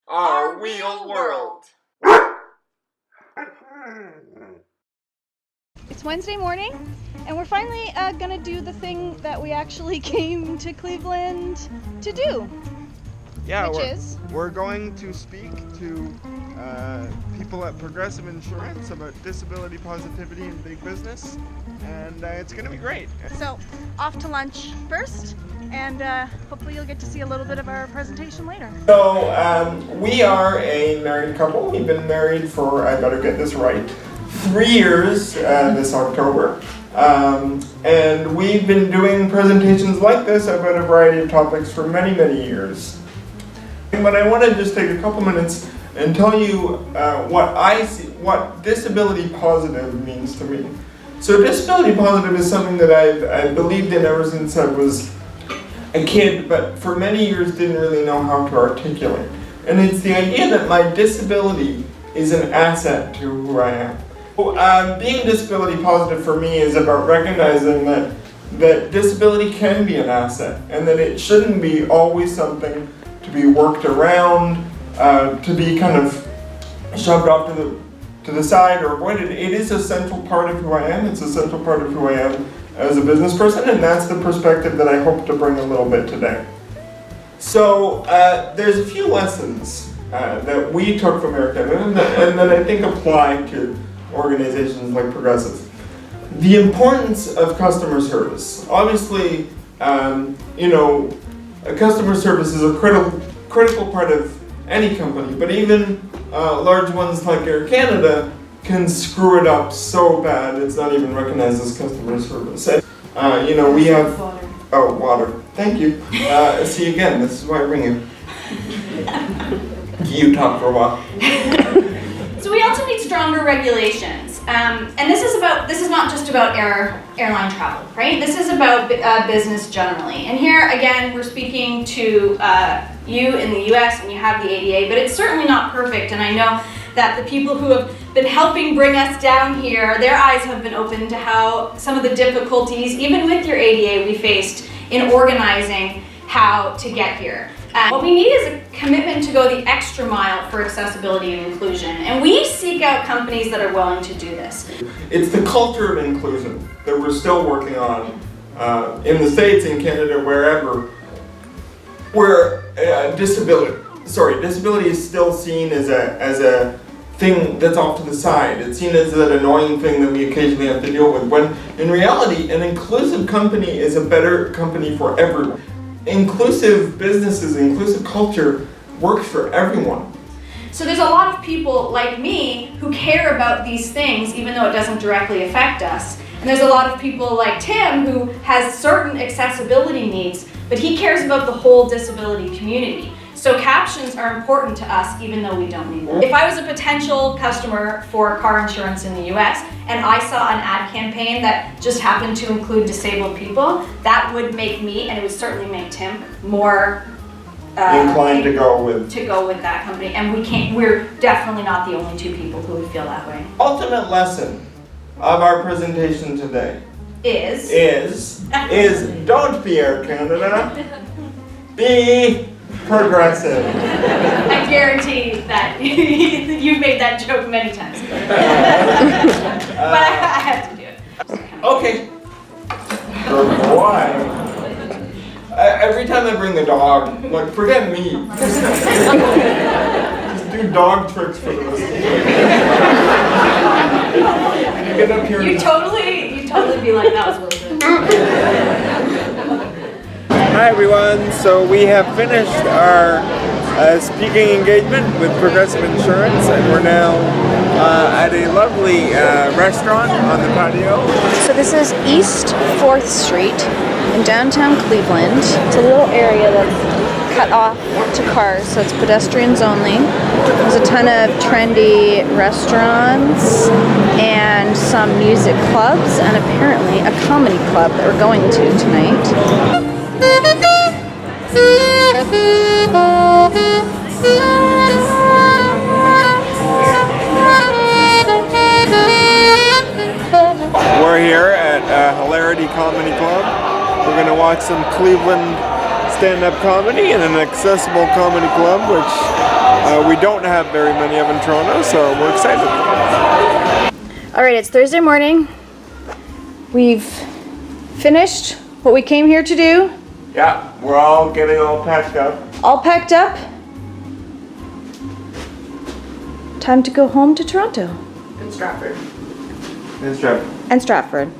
Our real world. It's Wednesday morning, and we're finally gonna do the thing that we actually came to Cleveland to do. Yeah, which we're going to speak to people at Progressive Insurance about disability positivity in big business, and it's going to be great. So, off to lunch first, and hopefully you'll get to see a little bit of our presentation later. So, we are a married couple. We've been married for, I better get this right, 3 years this October. And we've been doing presentations like this about a variety of topics for many, many years. But I want to just take a couple minutes and tell you what I see, what disability positive means to me. So disability positive is something that I've believed in ever since I was a kid, but for many years didn't really know how to articulate. And it's the idea that my disability is an asset to who I am. Being disability positive for me is about recognizing that disability can be an asset, and that it shouldn't be always something to be worked around, to be kind of shoved off to the side or avoided. It is a central part of who I am. It's a central part of who I am as a business person, and that's the perspective that I hope to bring a little bit today. So there's a few lessons that we took from Air Canada and that I think apply to organizations like Progressive. The importance of customer service. Obviously, customer service is a critical part of any company, but even large ones like Air Canada can screw it up so bad it's not even recognized as customer service. We have water. Thank you. See again. This is why I bring you. You talk for a while. So we also need stronger regulations, and this is not just about airline travel, right? This is about business generally. And here again, we're speaking to you in the U.S. and you have the ADA, but it's certainly not perfect. And I know that the people who have been helping bring us down here, their eyes have been opened to how some of the difficulties, even with your ADA, we faced in organizing how to get here. What we need is a commitment to go the extra mile for accessibility and inclusion, and we seek out companies that are willing to do this. It's the culture of inclusion that we're still working on in the States, in Canada, wherever, where disability is still seen as a thing that's off to the side. It's seen as that annoying thing that we occasionally have to deal with, when in reality, an inclusive company is a better company for everyone. Inclusive businesses, inclusive culture works for everyone. So there's a lot of people like me who care about these things even though it doesn't directly affect us. And there's a lot of people like Tim who has certain accessibility needs, but he cares about the whole disability community. So captions are important to us even though we don't need them. If I was a potential customer for car insurance in the US and I saw an ad campaign that just happened to include disabled people, that would make me, and it would certainly make Tim, more inclined to go with that company. And we're definitely not the only two people who would feel that way. Ultimate lesson of our presentation today is don't be Air Canada, be Progressive. I guarantee that you've made that joke many times. But I have to do it. Okay. Why? Every time I bring the dog, like, forget me. Just do dog tricks for the rest of the day. Get up here. You totally be like, that was worth it. Hi everyone, so we have finished our speaking engagement with Progressive Insurance, and we're now at a lovely restaurant on the patio. So this is East 4th Street in downtown Cleveland. It's a little area that's cut off to cars, so it's pedestrians only. There's a ton of trendy restaurants and some music clubs, and apparently a comedy club that we're going to tonight. We're here at Hilarity Comedy Club. We're going to watch some Cleveland stand-up comedy in an accessible comedy club, which We don't have very many of in Toronto, so we're excited. All right, it's Thursday morning. We've finished what we came here to do. Yeah, we're all getting all packed up. All packed up. Time to go home to Toronto. Good Stratford. Nice job. And Stratford.